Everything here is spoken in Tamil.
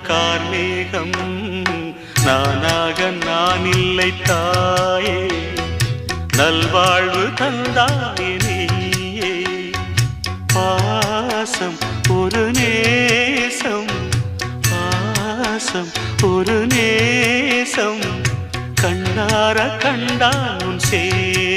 கார்மேகம் நானாக நான் இல்லை தாயே நல்வாழ்வு தந்தாயே நீயே பாசம் ஒரு நேசம் பாசம் ஒரு நேசம் கண்ணார கண்டான் சேரம்